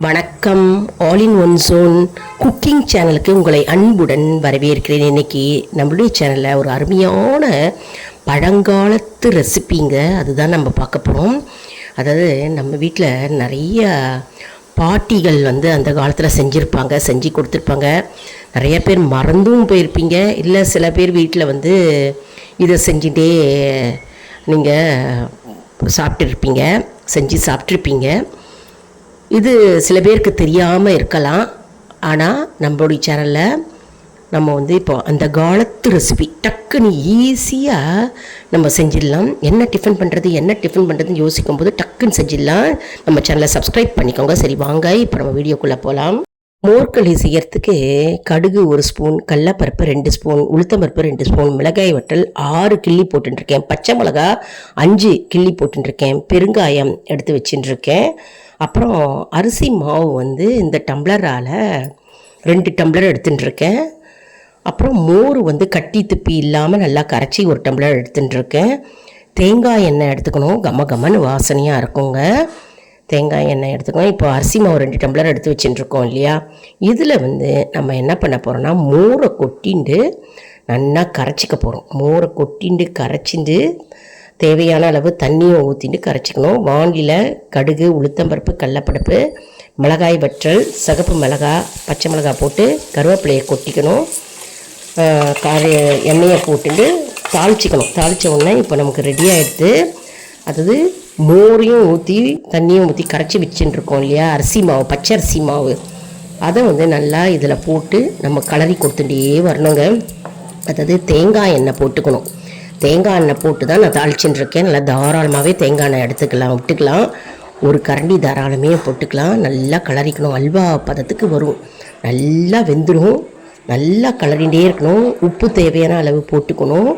வணக்கம். All in one zone cooking சேனலுக்கு உங்களை அன்புடன் வரவேற்கிறேன். இன்றைக்கி நம்மளுடைய சேனலில் ஒரு அருமையான பழங்காலத்து ரெசிபிங்க அதுதான் நம்ம பார்க்க போகிறோம். அதாவது நம்ம வீட்டில் நிறைய பாட்டிகள் அந்த காலத்தில் செஞ்சு கொடுத்துருப்பாங்க. நிறைய பேர் மறந்தும் போயிருப்பீங்க. இல்லை சில பேர் வீட்டில் இதை செஞ்சுட்டே நீங்கள் செஞ்சு சாப்பிட்ருப்பீங்க. இது சில பேருக்கு தெரியாமல் இருக்கலாம். ஆனால் நம்மளுடைய சேனலில் நம்ம இப்போ அந்த காலத்து ரெசிபி டக்குன்னு ஈஸியாக நம்ம செஞ்சிடலாம். என்ன டிஃபன் பண்ணுறதுன்னு யோசிக்கும்போது டக்குன்னு செஞ்சிடலாம். நம்ம சேனலை சப்ஸ்கிரைப் பண்ணிக்கோங்க. சரி வாங்க, இப்போ நம்ம வீடியோக்குள்ளே போகலாம். மோர்களி செய்யறதுக்கு கடுகு 1 ஸ்பூன், கடலப்பருப்பு 2 ஸ்பூன், உளுத்தம்பருப்பு 2 ஸ்பூன், மிளகாய் வற்றல் 6 கிள்ளி போட்டுருக்கேன், பச்சை மிளகா 5 கிள்ளி போட்டுருக்கேன், பெருங்காயம் எடுத்து வச்சுட்டுருக்கேன். அப்புறம் அரிசி மாவு இந்த டம்ளரால் 2 டம்ளர் எடுத்துட்டுருக்கேன். அப்புறம் மோர் கட்டி துப்பி இல்லாமல் நல்லா கரைச்சி 1 டம்ளர் எடுத்துட்டுருக்கேன். தேங்காய் எண்ணெய் எடுத்துக்கணும், கமன்னு வாசனையாக இருக்குங்க. தேங்காய் எண்ணெய் எடுத்துக்கணும். இப்போ அரிசி மாவு 2 டம்ளர் எடுத்து வச்சுட்டுருக்கோம் இல்லையா. இதில் நம்ம என்ன பண்ண போகிறோம்னா மோரை கொட்டிண்டு நல்லா கரைச்சிக்க போகிறோம். மோரை கொட்டிண்டு கரைச்சிண்டு தேவையான அளவு தண்ணியை ஊற்றிட்டு கரைச்சிக்கணும். வாண்டியில் கடுகு, உளுத்தம்பருப்பு, கடலப்பருப்பு, மிளகாய் வற்றல், சிகப்பு மிளகாய், பச்சை மிளகாய் போட்டு கருவேப்பிலையை கொட்டிக்கணும். எண்ணெயை போட்டுட்டு தாளிச்சிக்கணும். தாளித்த உடனே இப்போ நமக்கு ரெடி ஆகிடுது. அதாவது மோரையும் ஊற்றி தண்ணியும் ஊற்றி கரைச்சி வச்சுட்டுருக்கோம் இல்லையா அரிசி மாவு, பச்சை அரிசி மாவு, அதை நல்லா இதில் போட்டு நம்ம கலரி கொடுத்துட்டே வரணுங்க. அதாவது தேங்காய் எண்ணெய் போட்டுக்கணும். தேங்காய் எண்ணெய் போட்டு தான் நான் தாளிச்சுட்டுருக்கேன். நல்லா தாராளமாகவே தேங்காய் எண்ணெய் விட்டுக்கலாம். 1 கரண்டி தாராளமே போட்டுக்கலாம். நல்லா கலரிக்கணும். அல்வா பதத்துக்கு வரும். நல்லா வெந்துடும். நல்லா கலரிகிட்டே இருக்கணும். உப்பு தேவையான அளவு போட்டுக்கணும்.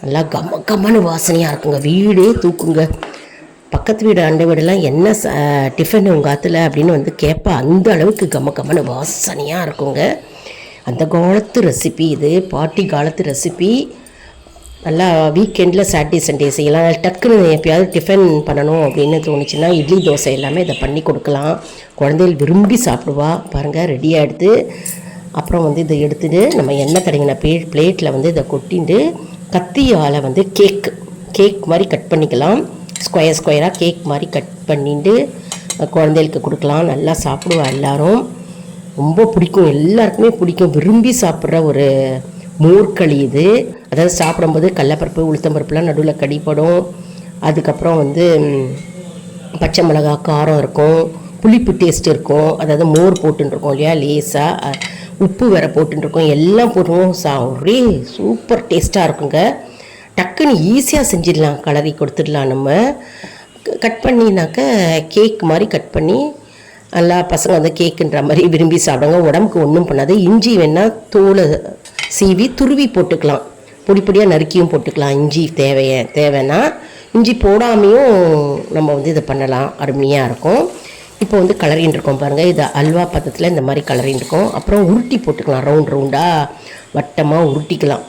நல்லா கம்மன்னு வாசனையாக இருக்குங்க. வீடே தூக்குங்க. பக்கத்து வீடு அண்டை வீடெல்லாம் என்ன டிஃபன் உங்கள் ஆற்றுல அப்படின்னு கேட்பா. அந்த அளவுக்கு கம்மன்னு வாசனையாக இருக்குங்க. அந்த காலத்து ரெசிபி இது, பாட்டி காலத்து ரெசிபி. நல்லா வீக்கெண்டில் சாட்டர்டே சண்டே செய்யலாம். டக்குன்னு எப்போயாவது டிஃபன் பண்ணணும் அப்படின்னு தோணுச்சுன்னா இட்லி தோசை எல்லாமே இதை பண்ணி கொடுக்கலாம். குழந்தைகள் விரும்பி சாப்பிடுவா. பாருங்கள், ரெடியாக எடுத்து அப்புறம் இதை எடுத்துகிட்டு நம்ம எண்ணெய் தடவின பிளேட்டில் இதை கொட்டிட்டு கத்தியால் கேக் மாதிரி கட் பண்ணிக்கலாம். ஸ்கொயராக கேக் மாதிரி கட் பண்ணிட்டு குழந்தைகளுக்கு கொடுக்கலாம். நல்லா சாப்பிடுவா. எல்லோரும் ரொம்ப பிடிக்கும், எல்லாருக்குமே பிடிக்கும், விரும்பி சாப்பிட்ற ஒரு மோர்களி இது. அதாவது சாப்பிடும்போது கடலப்பருப்பு, உளுத்தம்பருப்புலாம் நடுவில் கடிப்படும். அதுக்கப்புறம் பச்சை மிளகா காரம் இருக்கும், புளிப்பு டேஸ்ட் இருக்கும். அதாவது மோர் போட்டுருக்கோம் இல்லையா, லேசாக உப்பு வேற போட்டுருக்கோம், எல்லாம் போட்டுருவோம். ஒரே சூப்பர் டேஸ்ட்டாக இருக்குங்க. டக்குன்னு ஈஸியாக செஞ்சிடலாம், கலரி கொடுத்துடலாம். நம்ம கட் பண்ணினாக்க கேக் மாதிரி கட் பண்ணி நல்லா பசங்க கேக்குன்ற மாதிரி விரும்பி சாப்பிடுங்க. உடம்புக்கு ஒன்றும் பண்ணாது. இஞ்சி வேணால் தோலை சீவி துருவி போட்டுக்கலாம், பொடியாக நறுக்கியும் போட்டுக்கலாம். இஞ்சி தேவைன்னா இஞ்சி போடாமையும் நம்ம இதை பண்ணலாம், அருமையாக இருக்கும். இப்போ கலரின்னு இருக்கோம் பாருங்கள். இது அல்வா பதத்தில் இந்த மாதிரி கலரின்னு இருக்கும். அப்புறம் உருட்டி போட்டுக்கலாம். ரவுண்டாக வட்டமாக உருட்டிக்கலாம்.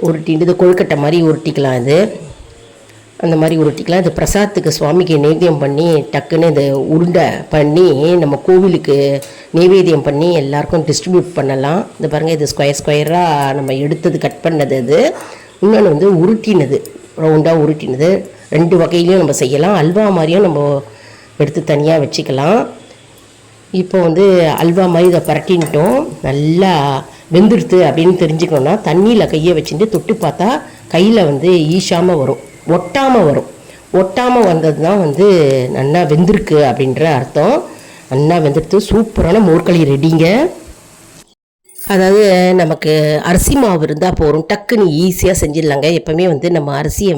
உருட்டிட்டு இது கொழுக்கட்டை மாதிரி உருட்டிக்கலாம். இது அந்த மாதிரி உருட்டிக்கலாம். இது பிரசாதத்துக்கு சுவாமிக்கு நைவேத்தியம் பண்ணி டக்குன்னு இது உருண்டை பண்ணி நம்ம கோவிலுக்கு நைவேத்தியம் பண்ணி எல்லாருக்கும் டிஸ்ட்ரிபியூட் பண்ணலாம். இது பாருங்கள், இது ஸ்கொயராக நம்ம எடுத்தது, கட் பண்ணது. இது இன்னொன்று உருட்டினது, ரவுண்டாக உருட்டினது. 2 வகையிலையும் நம்ம செய்யலாம். அல்வா மாதிரியும் நம்ம எடுத்து தனியாக வச்சுக்கலாம். இப்போ அல்வா மாதிரி இதை பரட்டின்ட்டோம். நல்லா வெந்துடுத்து அப்படின்னு தெரிஞ்சுக்கணுன்னா தண்ணியில் கையை வச்சுட்டு தொட்டு பார்த்தா கையில் ஈஷாமல் வரும், ஒட்டாமல் வந்தது தான் நல்லா வெந்திருக்கு அப்படின்ற அர்த்தம். நல்லா வெந்துடுத்து சூப்பரான மோர்களி ரெடிங்க. அதாவது நமக்கு அரிசி மாவு இருந்தால் போகிறோம், டக்குன்னு ஈஸியாக செஞ்சிடலாங்க. எப்போவுமே நம்ம அரிசியை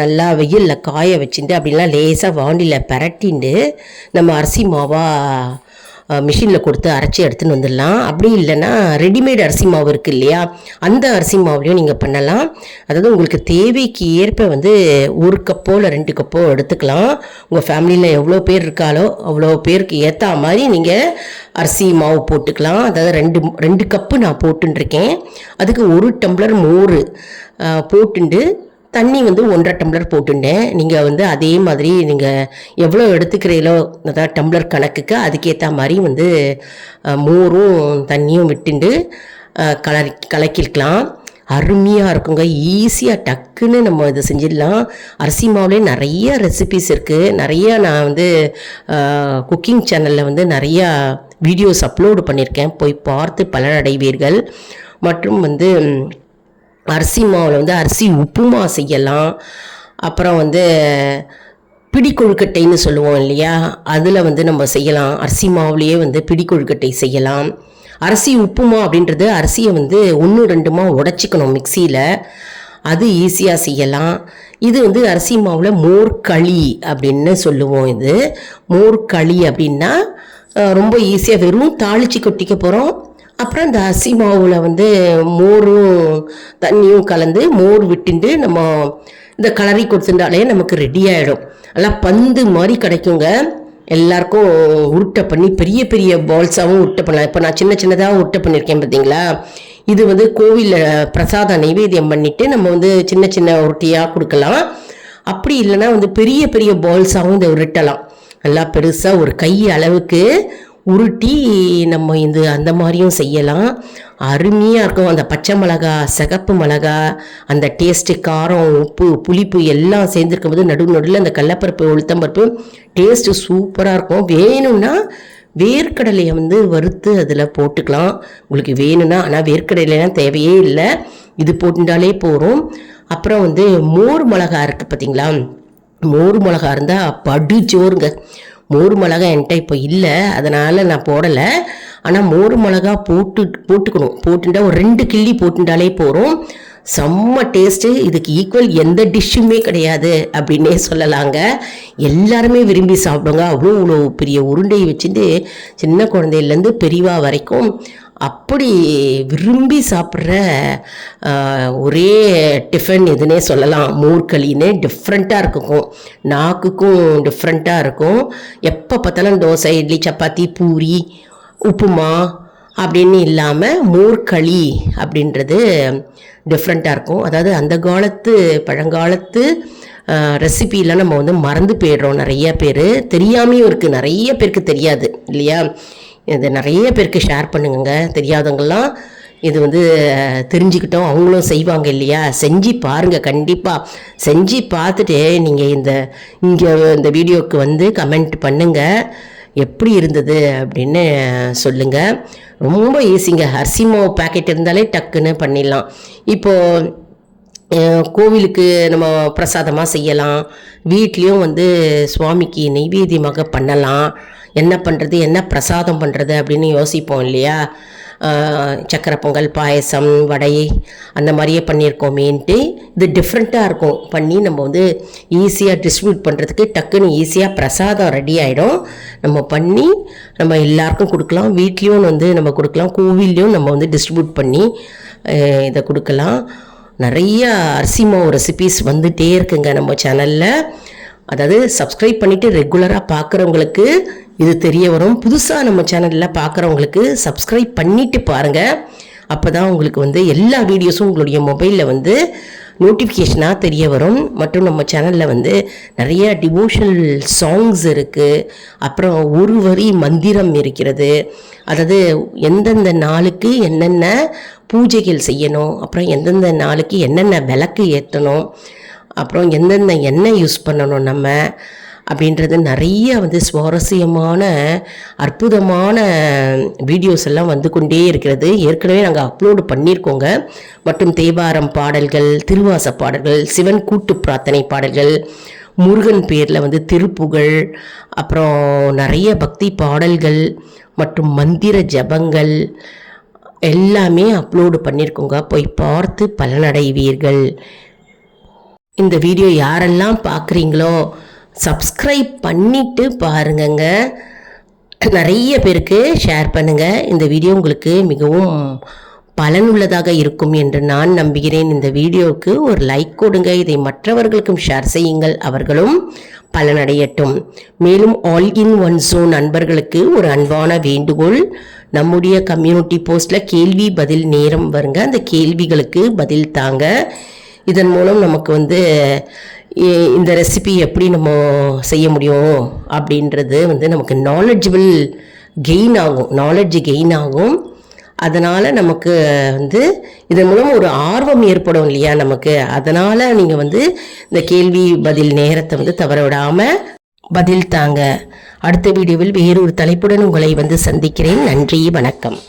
நல்லா வெயிலில் காய வச்சுட்டு அப்படின்லாம் லேசாக வாண்டியில் பரட்டிண்டு நம்ம அரிசி மாவாக மிஷினில் கொடுத்து அரைச்சி எடுத்துன்னு வந்துடலாம். அப்படி இல்லைன்னா ரெடிமேட் அரிசி மாவு இருக்குது இல்லையா, அந்த அரிசி மாவுலையும் நீங்கள் பண்ணலாம். அதாவது உங்களுக்கு தேவைக்கு ஏற்ப 1 கப்போ இல்லை 2 கப்போ எடுத்துக்கலாம். உங்கள் ஃபேமிலியில் எவ்வளோ பேர் இருக்காலோ அவ்வளோ பேருக்கு ஏற்ற மாதிரி நீங்கள் அரிசி மாவு போட்டுக்கலாம். அதாவது 2 கப்பு நான் போட்டுருக்கேன். அதுக்கு 1 டம்ளர் மோர் போட்டுண்டு தண்ணி வந்து 1.5 டம்ளர் போட்டுட்டேன். நீங்கள் வந்து அதே மாதிரி நீங்கள் எவ்வளோ எடுத்துக்கிறீங்களோ அதாவது டம்ளர் கணக்குக்கு அதுக்கேற்ற மாதிரி வந்து மோரும் தண்ணியும் விட்டுண்டு கலக்கிக்கலாம். அருமையாக இருக்குங்க. ஈஸியாக டக்குன்னு நம்ம இதை செஞ்சிடலாம். அரிசி மாவுலேயே நிறைய ரெசிபிஸ் இருக்குது. நிறையா நான் வந்து குக்கிங் சேனலில் வந்து நிறையா வீடியோஸ் அப்லோடு பண்ணியிருக்கேன். போய் பார்த்து பலனடைவீர்கள். மற்றும் வந்து அரிசி மாவில் வந்து அரிசி உப்புமா செய்யலாம். அப்புறம் வந்து பிடி கொழுக்கட்டைன்னு சொல்லுவோம் இல்லையா, அதில் வந்து நம்ம செய்யலாம். அரிசி மாவுலேயே வந்து பிடி கொழுக்கட்டை செய்யலாம். அரிசி உப்புமா அப்படின்றது அரிசியை வந்து 1-2 உடைச்சிக்கணும் மிக்சியில். அது ஈஸியாக செய்யலாம். இது வந்து அரிசி மாவில் மோர் களி அப்படின்னு சொல்லுவோம். இது மோர் களி அப்படின்னா ரொம்ப ஈஸியாக வெறும் தாளித்து கொட்டிக்க போகிறோம். அப்புறம் இந்த அரிசி மாவில் வந்து மோரும் தண்ணியும் கலந்து மோர் விட்டுண்டு நம்ம இந்த கலரி கொடுத்துட்டாலே நமக்கு ரெடி ஆகிடும். நல்லா பந்து மாதிரி கிடைக்குங்க. எல்லாருக்கும் உருட்டை பண்ணி பெரிய பெரிய பால்ஸாகவும் உருட்டை பண்ணலாம். இப்போ நான் சின்ன சின்னதாக உருட்டை பண்ணியிருக்கேன் பார்த்தீங்களா. இது வந்து கோவிலில் பிரசாத நைவேத்தியம் பண்ணிவிட்டு நம்ம வந்து சின்ன சின்ன உருட்டியாக கொடுக்கலாம். அப்படி இல்லைன்னா வந்து பெரிய பெரிய பால்ஸாகவும் இதை உருட்டலாம். நல்லா பெருசாக ஒரு கை அளவுக்கு உருட்டி நம்ம இது அந்த மாதிரியும் செய்யலாம். அருமையாக இருக்கும். அந்த பச்சை மிளகா, சிகப்பு மிளகா, அந்த டேஸ்ட்டு, காரம், உப்பு, புளிப்பு எல்லாம் சேர்ந்துருக்கும் போது நடுவில் அந்த கடலப்பருப்பு, உளுத்தம்பருப்பு டேஸ்ட்டு சூப்பராக இருக்கும். வேணும்னா வேர்க்கடலையை வந்து வறுத்து அதில் போட்டுக்கலாம் உங்களுக்கு வேணும்னா. ஆனால் வேர்க்கடலைலாம் தேவையே இல்லை, இது போட்டுட்டாலே போகிறோம். அப்புறம் வந்து மோர் மிளகா இருக்குது பார்த்தீங்களா. மோர் மிளகா இருந்தால் படுச்சோறுங்க. மோர் மிளகா என்கிட்ட இப்போ இல்லை, அதனால் நான் போடலை. ஆனால் மோர் மிளகா போட்டுக்கணும். போட்டுட்டா ஒரு 2 கிள்ளி போட்டுட்டாலே போகிறோம். செம்ம டேஸ்ட்டு. இதுக்கு ஈக்குவல் எந்த டிஷ்ஷுமே கிடையாது அப்படின்னே சொல்லலாங்க. எல்லாருமே விரும்பி சாப்பிடுங்க. அவ்வளோ பெரிய உருண்டையை வச்சுட்டு சின்ன குழந்தையிலேருந்து பெரியவா வரைக்கும் அப்படி விரும்பி சாப்பிட்ற ஒரே டிஃபன் இதுன்னே சொல்லலாம். மோர்களின்னு டிஃப்ரெண்ட்டாக இருக்கும், நாக்குக்கும் டிஃப்ரெண்ட்டாக இருக்கும். எப்போ பார்த்தாலும் தோசை, இட்லி, சப்பாத்தி, பூரி, உப்புமா அப்படின்னு இல்லாமல் மோர்களி அப்படின்றது டிஃப்ரெண்ட்டாக இருக்கும். அதாவது அந்த காலத்து பழங்காலத்து ரெசிபிலாம் நம்ம வந்து மறந்து போயிடுறோம். நிறைய பேர் தெரியாமையும் இருக்குது, நிறைய பேருக்கு தெரியாது இல்லையா. இது நிறைய பேருக்கு ஷேர் பண்ணுங்க. தெரியாதவங்கெல்லாம் இது வந்து தெரிஞ்சுக்கிட்டோம், அவங்களும் செய்வாங்க இல்லையா. செஞ்சு பாருங்கள், கண்டிப்பாக செஞ்சு பார்த்துட்டு நீங்கள் இங்கே இந்த வீடியோவுக்கு வந்து கமெண்ட் பண்ணுங்கள் எப்படி இருந்தது அப்படின்னு சொல்லுங்கள். ரொம்ப ஈஸிங்க. அரிசி மாவு பேக்கெட் இருந்தாலே டக்குன்னு பண்ணிடலாம். இப்போது கோவிலுக்கு நம்ம பிரசாதமாக செய்யலாம், வீட்லேயும் வந்து சுவாமிக்கு நெய்வேத்தியமாக பண்ணலாம். என்ன பண்ணுறது, என்ன பிரசாதம் பண்ணுறது அப்படின்னு யோசிப்போம் இல்லையா. சக்கரை பொங்கல், பாயசம், வடை அந்த மாதிரியே பண்ணியிருக்கோமேன்ட்டு இது டிஃப்ரெண்ட்டாக இருக்கும். பண்ணி நம்ம வந்து ஈஸியாக டிஸ்ட்ரிபியூட் பண்ணுறதுக்கு டக்குன்னு ஈஸியாக பிரசாதம் ரெடி ஆகிடும். நம்ம பண்ணி நம்ம எல்லாருக்கும் கொடுக்கலாம். வீட்லேயும் வந்து நம்ம கொடுக்கலாம், கோவில்லையும் நம்ம வந்து டிஸ்ட்ரிபியூட் பண்ணி இதை கொடுக்கலாம். நிறைய அரிசி மாவு ரெசிபீஸ் வந்துகிட்டே இருக்குங்க நம்ம சேனலில். அதாவது சப்ஸ்கிரைப் பண்ணிவிட்டு ரெகுலராக பார்க்குறவங்களுக்கு இது தெரிய வரும். புதுசாக நம்ம சேனலில் பார்க்குறவங்களுக்கு சப்ஸ்கிரைப் பண்ணிவிட்டு பாருங்கள். அப்போ தான் உங்களுக்கு வந்து எல்லா வீடியோஸும் உங்களுடைய மொபைலில் வந்து நோட்டிஃபிகேஷனாக தெரிய வரும். மற்றும் நம்ம சேனலில் வந்து நிறைய டிவோஷனல் சாங்ஸ் இருக்குது. அப்புறம் ஒரு வரி மந்திரம் இருக்கிறது. அதாவது எந்தெந்த நாளுக்கு என்னென்ன பூஜைகள் செய்யணும், அப்புறம் எந்தெந்த நாளுக்கு என்னென்ன விளக்கு ஏற்றணும், அப்புறம் எந்தெந்த எண்ணெய் யூஸ் பண்ணணும் நம்ம அப்படின்றது நிறைய வந்து சுவாரஸ்யமான அற்புதமான வீடியோஸ் எல்லாம் வந்து கொண்டே இருக்கிறது. ஏற்கனவே நாங்கள் அப்லோடு பண்ணியிருக்கோங்க. மற்றும் தேவாரம் பாடல்கள், திருவாச பாடல்கள், சிவன் கூட்டு பிரார்த்தனை பாடல்கள், முருகன் பேரில் வந்து திருப்புகழ், அப்புறம் நிறைய பக்தி பாடல்கள் மற்றும் மந்திர ஜபங்கள் எல்லாமே அப்லோடு பண்ணியிருக்கோங்க. போய் பார்த்து பலனடைவீர்கள். இந்த வீடியோ யாரெல்லாம் பார்க்குறீங்களோ சப்ஸ்கிரைப் பண்ணிவிட்டு பாருங்கங்க. நிறைய பேருக்கு ஷேர் பண்ணுங்கள். இந்த வீடியோ உங்களுக்கு மிகவும் பலனுள்ளதாக இருக்கும் என்று நான் நம்புகிறேன். இந்த வீடியோவுக்கு ஒரு லைக் கொடுங்க. இதை மற்றவர்களுக்கும் ஷேர் செய்யுங்கள், அவர்களும் பலனடையட்டும். மேலும் ஆல் இன் ஒன் ஜோன் நண்பர்களுக்கு ஒரு அன்பான வேண்டுகோள். நம்முடைய கம்யூனிட்டி போஸ்ட்டில் கேள்வி பதில் நேரம் வருங்க. அந்த கேள்விகளுக்கு பதில் தாங்க. இதன் மூலம் நமக்கு வந்து இந்த ரெசிபி எப்படி நம்ம செய்ய முடியும் அப்படின்றது வந்து நமக்கு நாலேஜ் கெயின் ஆகும். அதனால் நமக்கு வந்து இதன் மூலம் ஒரு ஆர்வம் ஏற்படும் இல்லையா நமக்கு. அதனால் நீங்கள் வந்து இந்த கேள்வி பதில் நேரத்தை வந்து தவற விடாமல் பதில் தாங்க. அடுத்த வீடியோவில் வேறொரு தலைப்புடன் உங்களை வந்து சந்திக்கிறேன். நன்றி, வணக்கம்.